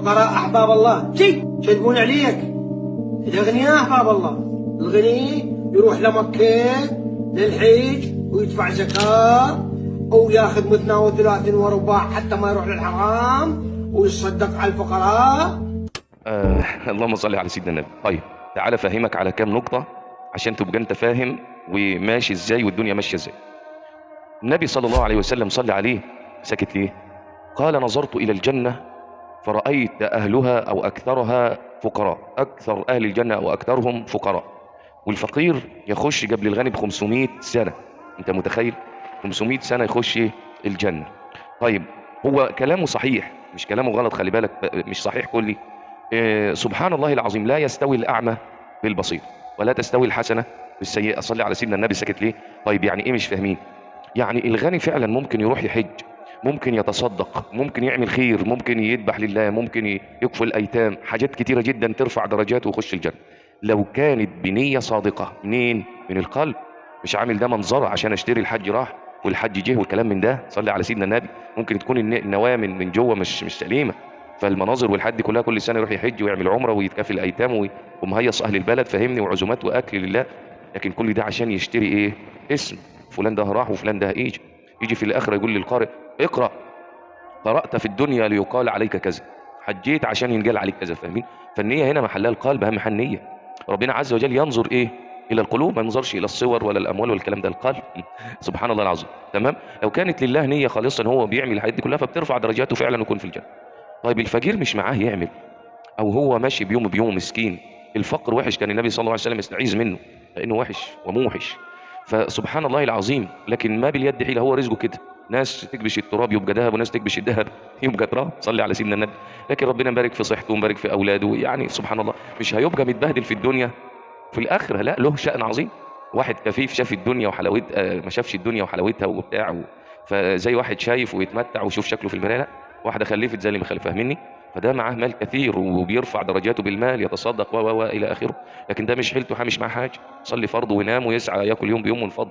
الفقراء أحباب الله، يكذبون عليك. الأغنياء أحباب الله. الغني يروح لمكة للحج ويدفع زكاة وياخذ مثنى وثلاث ورباع حتى ما يروح للحرام ويصدق على الفقراء. اللهم صل على سيدنا النبي. طيب تعالى افهمك على كام نقطة عشان تبقى انت فاهم وماشي ازاي والدنيا ماشية ازاي. النبي صلى الله عليه وسلم صلى عليه سكت ليه؟ قال نظرت الى الجنة فرأيت اهلها او اكثرها فقراء، اكثر اهل الجنة او اكثرهم فقراء، والفقير يخش قبل الغني ب 500 سنة. انت متخيل؟ 500 سنة يخش الجنة. طيب هو كلامه صحيح، مش كلامه غلط، خلي بالك، مش صحيح كلي. سبحان الله العظيم، لا يستوي الأعمى بالبصير ولا تستوي الحسنة بالسيئة. صلي على سيدنا النبي. سكت ليه؟ طيب يعني ايه مش فاهمين؟ يعني الغني فعلا ممكن يروح يحج، ممكن يتصدق، ممكن يعمل خير، ممكن يذبح لله، ممكن يكفل الأيتام، حاجات كتيرة جدا ترفع درجاته ويخش الجنة لو كانت بنية صادقة. منين؟ من القلب. مش عامل ده منظر عشان اشتري الحج راح والحج جه والكلام من ده. صلي على سيدنا النبي. ممكن تكون النواة من جوه مش سليمة، فالمناظر والحد كلها كل سنة يروح يحج ويعمل عمرة ويتكافل الأيتام ومهيص أهل البلد، فهمني، وعزومات وأكل لله. لكن كل ده عشان يشتري إيه؟ اسم. فلان ده راح وفلان ده يجي في الآخرة يقول للقارئ اقرأ، قرأت في الدنيا ليقال عليك كذا، حجيت عشان ينقال عليك كذا. فاهمين؟ فالنية هنا محلها القلب، أهم حاجة النية. ربنا عز وجل ينظر إيه؟ إلى القلوب، ما ينظرش إلى الصور ولا الأموال والكلام ده، القلب. سبحان الله العظيم. تمام؟ لو كانت لله نية خالصة هو بيعمل الحاجات دي كلها فبترفع درجاته فعلا ويكون في الجنة. طيب الفقير مش معاه يعمل، او هو ماشي بيوم بيوم مسكين. الفقر وحش، كان النبي صلى الله عليه وسلم يستعيذ منه لانه وحش وموحش. فسبحان الله العظيم، لكن ما باليد حيلة، هو رزقه كده. ناس تكبش التراب يبقى ذهب، وناس تكبش الذهب يبقى تراب. صلي على سيدنا النبي. لكن ربنا مبارك في صحته ومبارك في اولاده، يعني سبحان الله مش هيبقى متبهدل في الدنيا في الاخره، لا، له شأن عظيم. واحد كفيف شاف الدنيا وحلاوتها، ما شافش الدنيا وحلاوتها وبتاع فزي واحد شايف ويتمتع ويشوف شكله في المرايه، لا، واحده خلفت زي اللي مخلف. فاهمني؟ فده معاه مال كثير وبيرفع درجاته بالمال، يتصدق و الى اخره. لكن ده مش حيلته، مش معاه حاجه، صلي فرض وينام ويسعى ياكل يوم بيوم من فضل،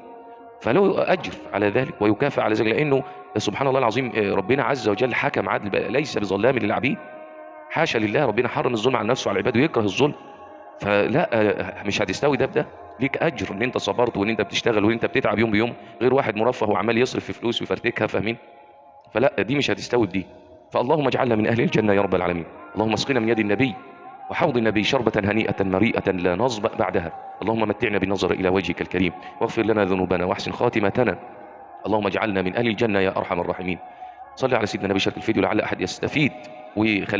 فله اجر على ذلك ويكافئ على ذلك، لانه سبحان الله العظيم ربنا عز وجل حكم عدل، ليس بظلام للعبيد. حاشا لله، ربنا حرم الظلم على نفسه وعلى العباد ويكره الظلم. فلا، مش هتستوي ده بده. ليك اجر ان انت صبرت وان انت بتشتغل وان انت بتتعب يوم بيوم، غير واحد مرفه وعمال يصرف في فلوس ويفرتكها. فاهمين؟ فلا، دي مش هتستوي بدي. فاللهم اجعلنا من اهل الجنه يا رب العالمين. اللهم اسقنا من يد النبي وحوض النبي شربة هنيئة مريئة لا نظمأ بعدها. اللهم متعنا بالنظر الى وجهك الكريم واغفر لنا ذنوبنا واحسن خاتمتنا. اللهم اجعلنا من اهل الجنه يا ارحم الراحمين. صلي على سيدنا النبي. شارك الفيديو لعل احد يستفيد ويخلي